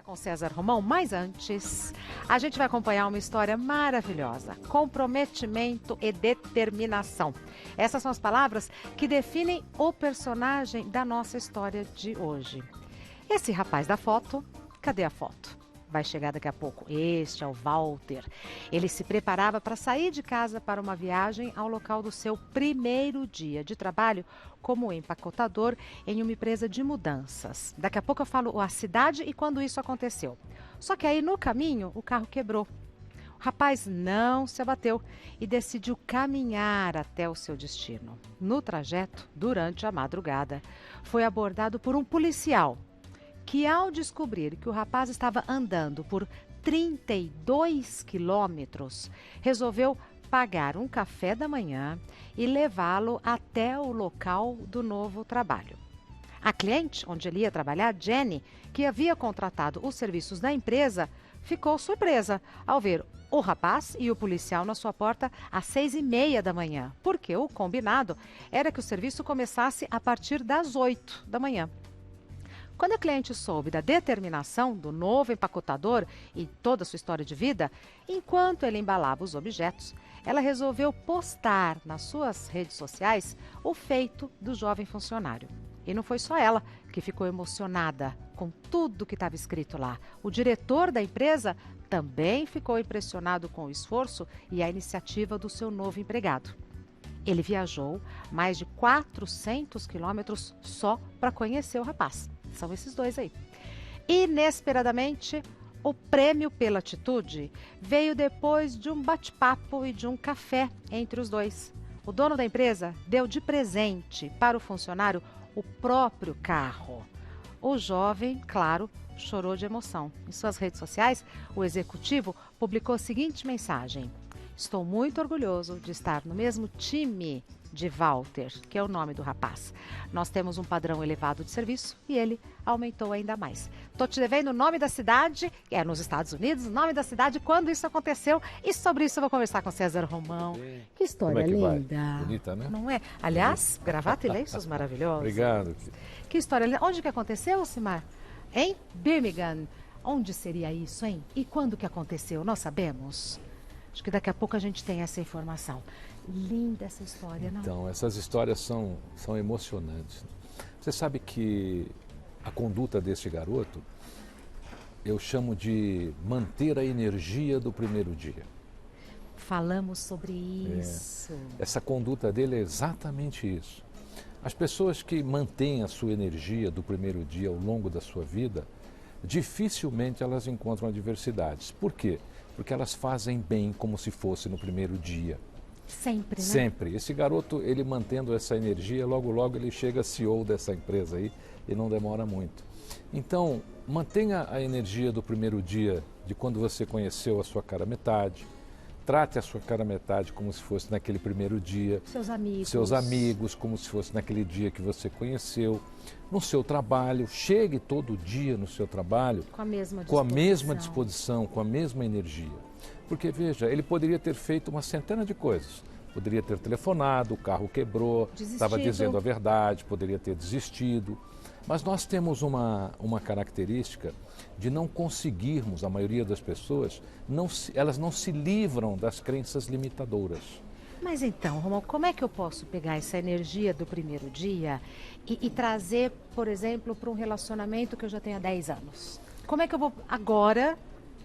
Com César Romão, mas antes, a gente vai acompanhar uma história maravilhosa: comprometimento e determinação. Essas são as palavras que definem o personagem da nossa história de hoje. Esse rapaz da foto, cadê a foto? Vai chegar daqui a pouco. Este é o Walter. Ele se preparava para sair de casa para uma viagem ao local do seu primeiro dia de trabalho como empacotador em uma empresa de mudanças. Daqui a pouco eu falo a cidade e quando isso aconteceu. Só que aí no caminho o carro quebrou. O rapaz não se abateu e decidiu caminhar até o seu destino. No trajeto, durante a madrugada, foi abordado por um policial que, ao descobrir que o rapaz estava andando por 32 quilômetros, resolveu pagar um café da manhã e levá-lo até o local do novo trabalho. A cliente, onde ele ia trabalhar, Jenny, que havia contratado os serviços da empresa, ficou surpresa ao ver o rapaz e o policial na sua porta às 6h30 da manhã, porque o combinado era que o serviço começasse a partir das 8 da manhã. Quando a cliente soube da determinação do novo empacotador e toda a sua história de vida, enquanto ele embalava os objetos, ela resolveu postar nas suas redes sociais o feito do jovem funcionário. E não foi só ela que ficou emocionada com tudo que estava escrito lá. O diretor da empresa também ficou impressionado com o esforço e a iniciativa do seu novo empregado. Ele viajou mais de 400 quilômetros só para conhecer o rapaz. São esses dois aí. Inesperadamente, o prêmio pela atitude veio depois de um bate-papo e de um café entre os dois. O dono da empresa deu de presente para o funcionário o próprio carro. O jovem, claro, chorou de emoção. Em suas redes sociais, o executivo publicou a seguinte mensagem: "Estou muito orgulhoso de estar no mesmo time de Walter", que é o nome do rapaz. "Nós temos um padrão elevado de serviço e ele aumentou ainda mais. Estou te devendo o nome da cidade, nos Estados Unidos, o nome da cidade, quando isso aconteceu, e sobre isso eu vou conversar com César Romão." Que história linda. Vai? Bonita, né? Não é? Aliás, gravata e lenços maravilhosos. Obrigado. Que história linda. Onde que aconteceu, Simar? Em Birmingham. Onde seria isso, hein? E quando que aconteceu? Nós sabemos? Acho que daqui a pouco a gente tem essa informação. Linda essa história, não? Então, essas histórias são emocionantes. Você sabe que a conduta desse garoto, eu chamo de manter a energia do primeiro dia. Falamos sobre isso. Essa conduta dele é exatamente isso. As pessoas que mantêm a sua energia do primeiro dia ao longo da sua vida, dificilmente elas encontram adversidades. Por quê? Porque elas fazem bem como se fosse no primeiro dia. Sempre, né? Sempre. Esse garoto, ele mantendo essa energia, logo, logo ele chega CEO dessa empresa aí e não demora muito. Então, mantenha a energia do primeiro dia, de quando você conheceu a sua cara metade. Trate a sua cara metade como se fosse naquele primeiro dia. Seus amigos, como se fosse naquele dia que você conheceu. No seu trabalho, chegue todo dia no seu trabalho com a mesma disposição, com a mesma energia. Porque, veja, ele poderia ter feito uma centena de coisas. Poderia ter telefonado, o carro quebrou, estava dizendo a verdade, poderia ter desistido. Mas nós temos uma característica de não conseguirmos, a maioria das pessoas, elas não se livram das crenças limitadoras. Mas então, Romão, como é que eu posso pegar essa energia do primeiro dia e trazer, por exemplo, para um relacionamento que eu já tenho há 10 anos? Como é que eu vou agora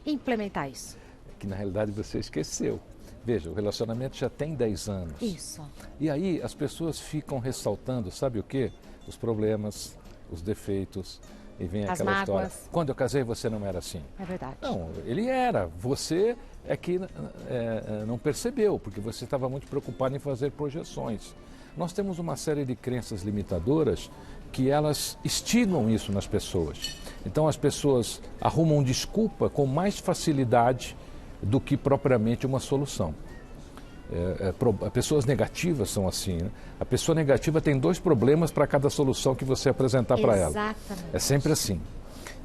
implementar isso? Que na realidade você esqueceu. Veja, o relacionamento já tem 10 anos. Isso. E aí as pessoas ficam ressaltando, sabe o quê? Os problemas, os defeitos, e vem aquela história. Quando eu casei você não era assim. É verdade. Não, ele era. Você é que não percebeu, porque você estava muito preocupado em fazer projeções. Nós temos uma série de crenças limitadoras que elas instigam isso nas pessoas. Então as pessoas arrumam desculpa com mais facilidade do que propriamente uma solução. Pessoas negativas são assim, né? A pessoa negativa tem 2 problemas para cada solução que você apresentar para ela. Exatamente. É sempre assim.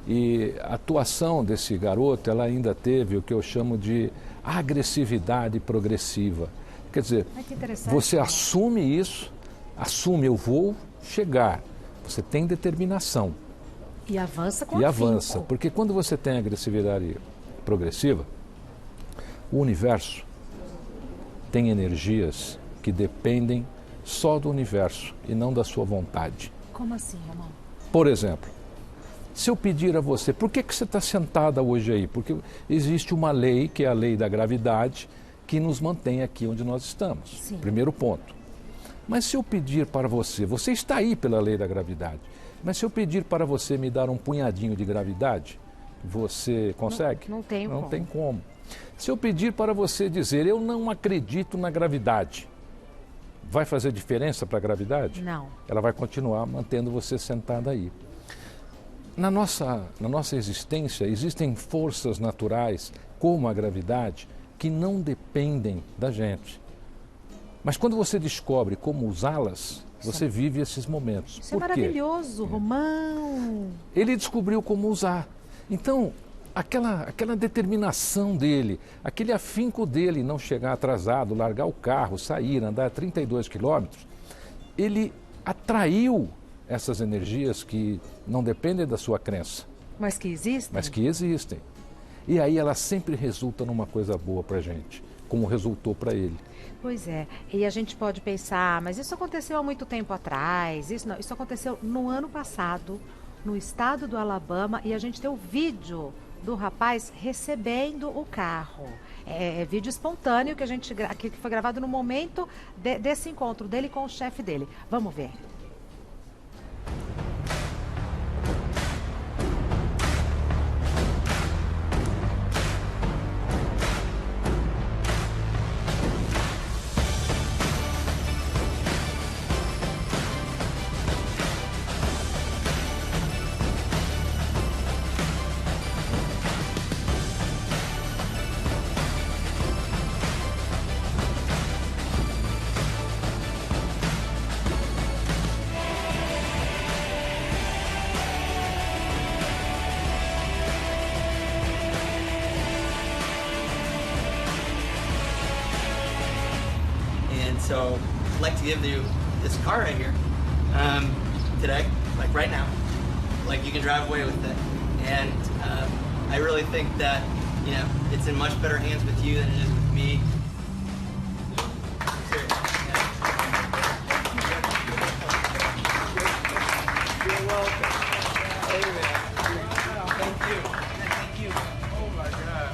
E a atuação desse garoto, ela ainda teve o que eu chamo de agressividade progressiva. Quer dizer, você assume isso, assume eu vou chegar. Você tem determinação. E avança com E afinco. avança, porque quando você tem agressividade progressiva, o universo tem energias que dependem só do universo e não da sua vontade. Como assim, Romão? Por exemplo, se eu pedir a você, por que você está sentada hoje aí? Porque existe uma lei, que é a lei da gravidade, que nos mantém aqui onde nós estamos. Sim. Primeiro ponto. Mas se eu pedir para você, você está aí pela lei da gravidade, mas se eu pedir para você me dar um punhadinho de gravidade, você consegue? Não tem como. Não tem como. Se eu pedir para você dizer, eu não acredito na gravidade, vai fazer diferença para a gravidade? Não. Ela vai continuar mantendo você sentada aí. Na nossa existência, existem forças naturais, como a gravidade, que não dependem da gente. Mas quando você descobre como usá-las, você vive esses momentos. Isso é maravilhoso, Romão. Ele descobriu como usar. Então, aquela determinação dele, aquele afinco dele em não chegar atrasado, largar o carro, sair, andar 32 quilômetros, ele atraiu essas energias que não dependem da sua crença. Mas que existem? Mas que existem. E aí ela sempre resulta numa coisa boa para a gente, como resultou para ele. Pois é, e a gente pode pensar, mas isso aconteceu há muito tempo atrás, isso aconteceu no ano passado, no estado do Alabama, e a gente tem o vídeo do rapaz recebendo o carro. É vídeo espontâneo que foi gravado no momento desse encontro dele com o chefe dele. Vamos ver. So I'd like to give you this car right here today, like right now. Like you can drive away with it. And I really think that, you know, it's in much better hands with you than it is with me. You're welcome. Thank you. Thank you. Oh my God.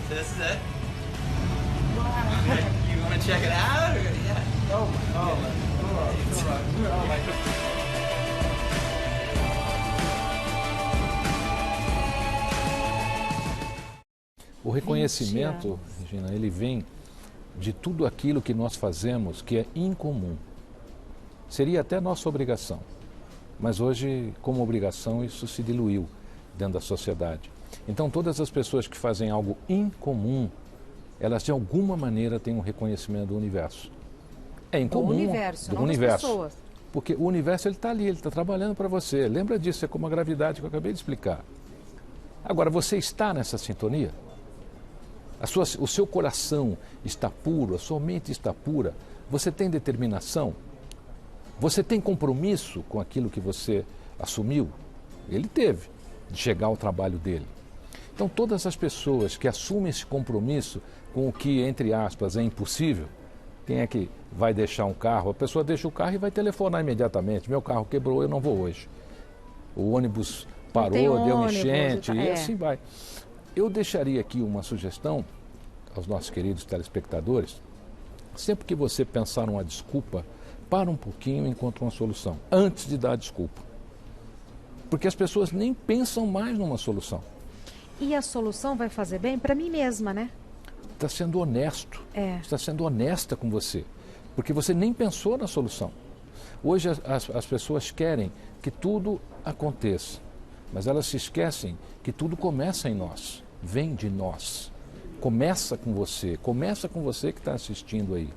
So this is it? Wow. You want to check it out? Or, yeah. Oh my God. Oh my God. O reconhecimento, Regina, ele vem de tudo aquilo que nós fazemos que é incomum. Seria até nossa obrigação, mas hoje, como obrigação, isso se diluiu dentro da sociedade. Então, todas as pessoas que fazem algo incomum, elas de alguma maneira têm um reconhecimento do universo. É incomum. Do universo, do não universo. das pessoas. Porque o universo ele está ali, ele está trabalhando para você. Lembra disso, é como a gravidade que eu acabei de explicar. Agora, você está nessa sintonia? O seu coração está puro, a sua mente está pura, você tem determinação, você tem compromisso com aquilo que você assumiu? Ele teve, de chegar ao trabalho dele. Então todas as pessoas que assumem esse compromisso com o que, entre aspas, é impossível, quem é que vai deixar um carro? A pessoa deixa o carro e vai telefonar imediatamente, meu carro quebrou, eu não vou hoje. O ônibus parou, deu enchente e assim vai. Eu deixaria aqui uma sugestão aos nossos queridos telespectadores. Sempre que você pensar numa desculpa, para um pouquinho e encontre uma solução, antes de dar a desculpa. Porque as pessoas nem pensam mais numa solução. E a solução vai fazer bem para mim mesma, né? Está sendo honesto, está sendo honesta com você, porque você nem pensou na solução. Hoje as pessoas querem que tudo aconteça, mas elas se esquecem que tudo começa em nós, vem de nós, começa com você que está assistindo aí.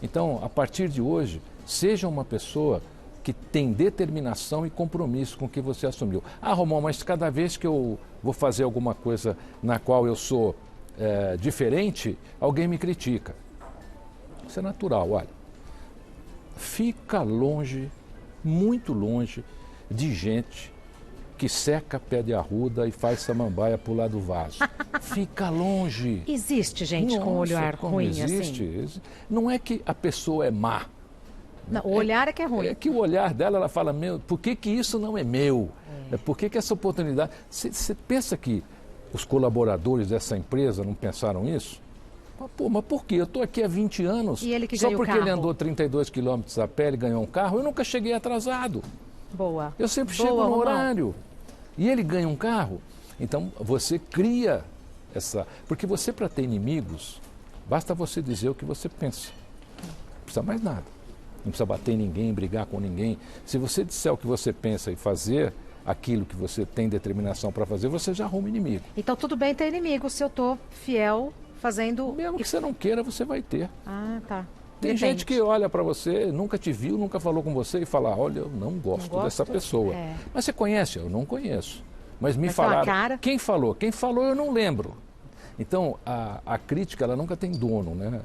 Então, a partir de hoje, seja uma pessoa que tem determinação e compromisso com o que você assumiu. Ah, Romão, mas cada vez que eu vou fazer alguma coisa na qual eu sou diferente, alguém me critica. Isso é natural, olha. Fica longe, muito longe, de gente que seca, pede arruda e faz samambaia pular do vaso. Fica longe. Existe gente com olhar como ruim existe. assim? Não é que a pessoa é má. Não, o olhar é que é ruim. É que o olhar dela, ela fala, meu, por que isso não é meu? Por que essa oportunidade... Você pensa que os colaboradores dessa empresa não pensaram isso? Pô, mas por quê? Eu estou aqui há 20 anos. E ele que só ganha o porque carro? ele andou 32 quilômetros a pé, ele ganhou um carro, eu nunca cheguei atrasado. Boa. Eu sempre Boa, chego no Romão. horário. E ele ganha um carro. Então, você cria essa... Porque você, para ter inimigos, basta você dizer o que você pensa. Não precisa mais nada. Não precisa bater em ninguém, brigar com ninguém. Se você disser o que você pensa e fazer aquilo que você tem determinação para fazer, você já arruma inimigo. Então tudo bem ter inimigo se eu tô fiel fazendo... Mesmo que você não queira, você vai ter. Ah, tá. Tem Depende. gente que olha para você, nunca te viu, nunca falou com você e fala, olha, eu não gosto dessa pessoa. É. Mas você conhece? Eu não conheço. Mas me Mas tem uma falaram. cara. Quem falou? Quem falou eu não lembro. Então, a crítica, ela nunca tem dono, né?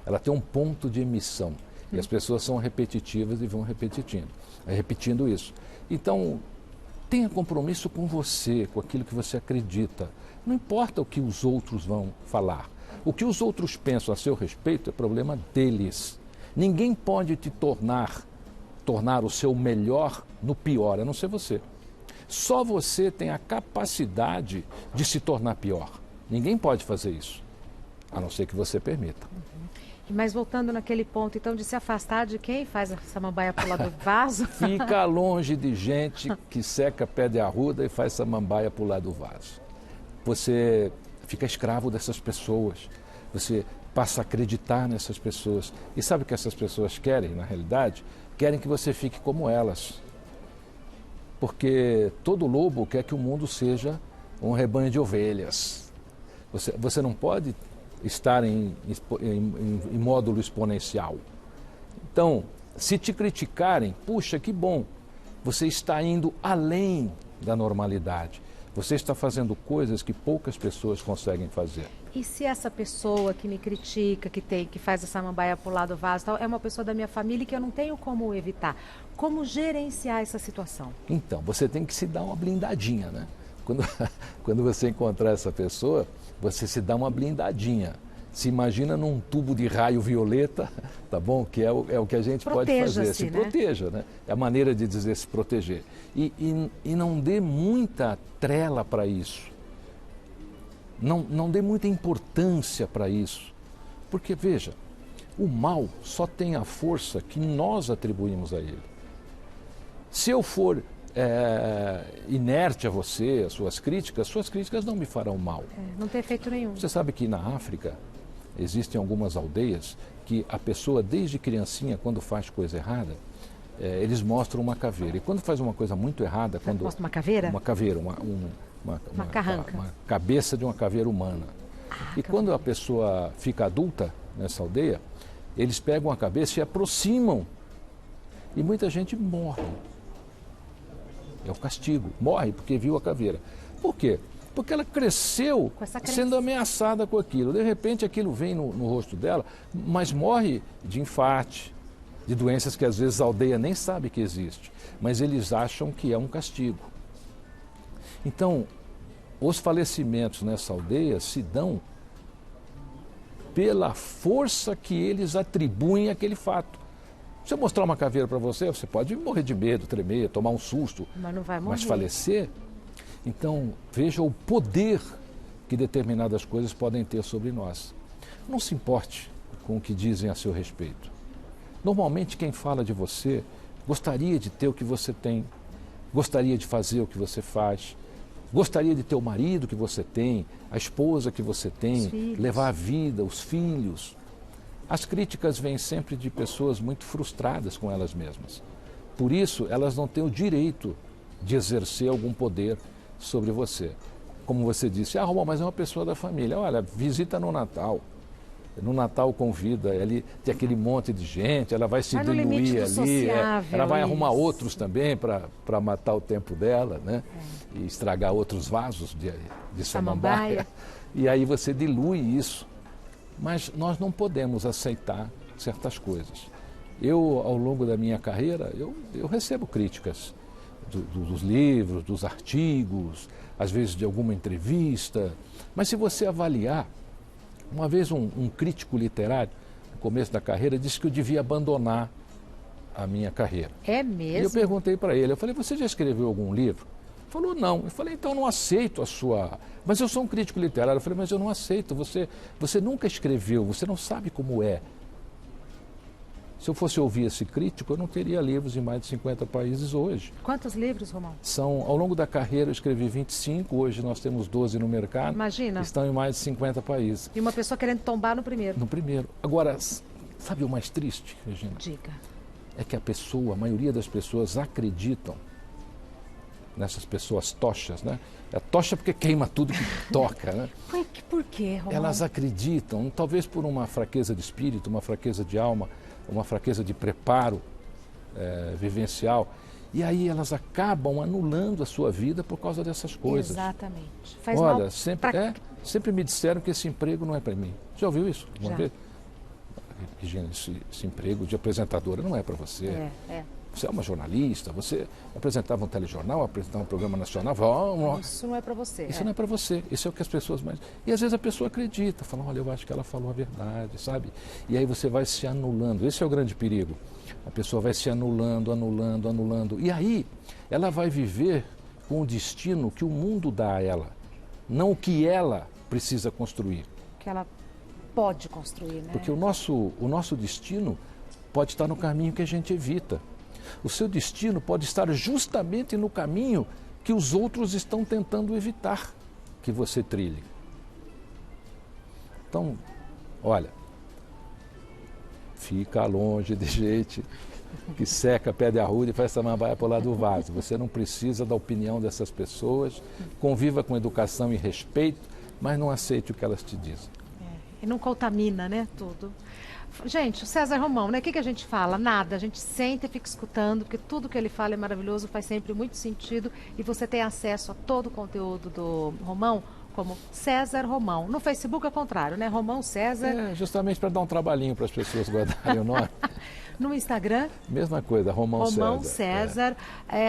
Ela tem um ponto de emissão. E as pessoas são repetitivas e vão repetindo isso. Então, tenha compromisso com você, com aquilo que você acredita. Não importa o que os outros vão falar. O que os outros pensam a seu respeito é problema deles. Ninguém pode te tornar o seu melhor no pior, a não ser você. Só você tem a capacidade de se tornar pior. Ninguém pode fazer isso, a não ser que você permita. Mas voltando naquele ponto, então, de se afastar de quem faz a samambaia pular do vaso? Fica longe de gente que seca, pede arruda e faz samambaia pular do vaso. Você fica escravo dessas pessoas. Você passa a acreditar nessas pessoas. E sabe o que essas pessoas querem, na realidade? Querem que você fique como elas. Porque todo lobo quer que o mundo seja um rebanho de ovelhas. Você não pode estar em módulo exponencial. Então, se te criticarem, puxa, que bom, você está indo além da normalidade. Você está fazendo coisas que poucas pessoas conseguem fazer. E se essa pessoa que me critica, que faz a samambaia pular do vaso, tal, é uma pessoa da minha família que eu não tenho como evitar? Como gerenciar essa situação? Então, você tem que se dar uma blindadinha, né? Quando você encontrar essa pessoa, você se dá uma blindadinha. Se imagina num tubo de raio violeta, tá bom? Que é o que a gente pode fazer. Se proteja, né? É a maneira de dizer se proteger. E não dê muita trela para isso. Não dê muita importância para isso. Porque, veja, o mal só tem a força que nós atribuímos a ele. Se eu for inerte a você, as suas críticas não me farão mal. Não tem efeito nenhum. Você sabe que na África existem algumas aldeias que a pessoa, desde criancinha, quando faz coisa errada, eles mostram uma caveira. E quando faz uma coisa muito errada... Mostra uma caveira? Uma caveira, uma carranca. Uma cabeça de uma caveira humana. E quando a pessoa fica adulta nessa aldeia, eles pegam a cabeça e aproximam. E muita gente morre. É o castigo. Morre porque viu a caveira. Por quê? Porque ela cresceu sendo ameaçada com aquilo. De repente aquilo vem no rosto dela, mas morre de infarte, de doenças que às vezes a aldeia nem sabe que existe. Mas eles acham que é um castigo. Então, os falecimentos nessa aldeia se dão pela força que eles atribuem àquele fato. Se eu mostrar uma caveira para você, você pode morrer de medo, tremer, tomar um susto. Mas não vai morrer. Mas falecer? Então, veja o poder que determinadas coisas podem ter sobre nós. Não se importe com o que dizem a seu respeito. Normalmente, quem fala de você gostaria de ter o que você tem, gostaria de fazer o que você faz, gostaria de ter o marido que você tem, a esposa que você tem, levar a vida, os filhos. As críticas vêm sempre de pessoas muito frustradas com elas mesmas. Por isso, elas não têm o direito de exercer algum poder sobre você. Como você disse, Romão, mas é uma pessoa da família. Olha, visita no Natal. No Natal convida, ali tem aquele monte de gente, ela vai se diluir ali, ela vai arrumar outros também para matar o tempo dela, né? E estragar outros vasos de samambaia. E aí você dilui isso. Mas nós não podemos aceitar certas coisas. Eu, ao longo da minha carreira, eu recebo críticas dos livros, dos artigos, às vezes de alguma entrevista. Mas se você avaliar, uma vez um crítico literário, no começo da carreira, disse que eu devia abandonar a minha carreira. É E eu mesmo? perguntei para ele, eu falei, você já escreveu algum livro? Ele falou, não. Eu falei, então eu não aceito a sua... Mas eu sou um crítico literário. Eu falei, mas eu não aceito, você nunca escreveu, você não sabe como é. Se eu fosse ouvir esse crítico, eu não teria livros em mais de 50 países hoje. Quantos livros, Romão? Ao longo da carreira eu escrevi 25, hoje nós temos 12 no mercado. Imagina. Estão em mais de 50 países. E uma pessoa querendo tombar no primeiro. No primeiro. Agora, sabe o mais triste, Regina? Diga. É que a maioria das pessoas acreditam nessas pessoas tochas, né? É tocha porque queima tudo que toca, né? Por quê, Romão? Elas acreditam, talvez por uma fraqueza de espírito, uma fraqueza de alma, uma fraqueza de preparo vivencial. E aí elas acabam anulando a sua vida por causa dessas coisas. Exatamente. Faz Olha, mal sempre me disseram que esse emprego não é para mim. Já ouviu isso? Já. Regina, esse emprego de apresentadora não é para você. É. Você é uma jornalista, você apresentava um telejornal, apresentava um programa nacional. Isso não é para você. Isso não é para você, isso é o que as pessoas mais... E às vezes a pessoa acredita, fala, olha, eu acho que ela falou a verdade, sabe? E aí você vai se anulando, esse é o grande perigo. A pessoa vai se anulando. E aí ela vai viver com o destino que o mundo dá a ela, não o que ela precisa construir. Que ela pode construir, né? Porque o nosso destino pode estar no caminho que a gente evita. O seu destino pode estar justamente no caminho que os outros estão tentando evitar que você trilhe. Então, olha, fica longe de gente que seca, pede arruda e faz samambaia para o lado do vaso. Você não precisa da opinião dessas pessoas, conviva com educação e respeito, mas não aceite o que elas te dizem. E não contamina, né, tudo. Gente, o César Romão, né? O que a gente fala? Nada. A gente senta e fica escutando, porque tudo que ele fala é maravilhoso, faz sempre muito sentido. E você tem acesso a todo o conteúdo do Romão como César Romão. No Facebook é o contrário, né? Romão César. Justamente para dar um trabalhinho para as pessoas guardarem o nome. No Instagram? Mesma coisa, Romão César.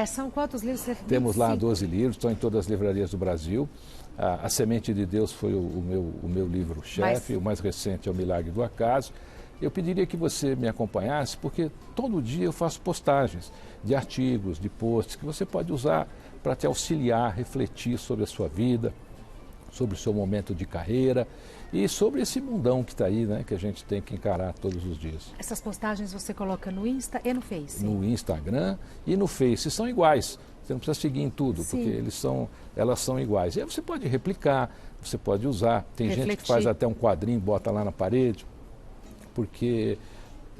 São quantos livros? Temos lá 12 livros, estão em todas as livrarias do Brasil. A Semente de Deus foi o meu livro-chefe, o mais recente é O Milagre do Acaso. Eu pediria que você me acompanhasse, porque todo dia eu faço postagens de artigos, de posts, que você pode usar para te auxiliar, refletir sobre a sua vida, sobre o seu momento de carreira e sobre esse mundão que está aí, né, que a gente tem que encarar todos os dias. Essas postagens você coloca no Insta e no Face? No Instagram e no Face, são iguais. Você não precisa seguir em tudo, Sim. porque elas são iguais. E aí você pode replicar, você pode usar. Tem gente que faz até um quadrinho, bota lá na parede, porque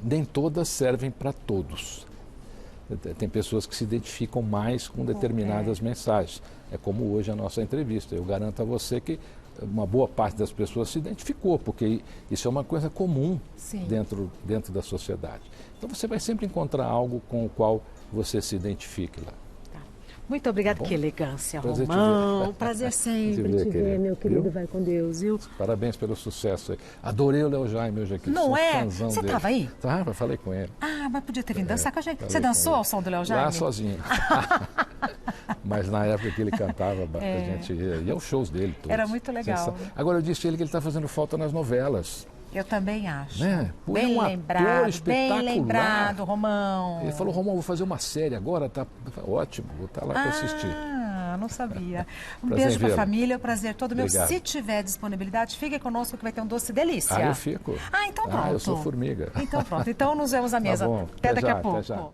nem todas servem para todos. Tem pessoas que se identificam mais com determinadas mensagens. É como hoje a nossa entrevista. Eu garanto a você que uma boa parte das pessoas se identificou, porque isso é uma coisa comum dentro da sociedade. Então você vai sempre encontrar algo com o qual você se identifique lá. Muito obrigada, que elegância, Romão. Prazer sempre te ver, meu querido. Vai com Deus, viu? Parabéns pelo sucesso aí. Adorei o Léo Jaime hoje aqui. Não é? Você estava aí? Estava, falei com ele. Ah, mas podia ter vindo dançar com a gente. Você dançou ao som do Léo Jaime? Lá sozinho. Mas na época que ele cantava, a gente ia aos shows dele todos. Era muito legal. Agora eu disse a ele que ele está fazendo falta nas novelas. Eu também acho. Né? Bem lembrado, Romão. Ele falou, Romão, vou fazer uma série agora, tá ótimo, vou estar lá para assistir. Ah, não sabia. Um beijo para a família, prazer todo meu. Obrigado. Se tiver disponibilidade, fique conosco que vai ter um doce delícia. Ah, eu fico. Ah, então pronto. Eu sou formiga. Então pronto. Então nos vemos à mesa. Tá bom. Até daqui já, a pouco. Até já.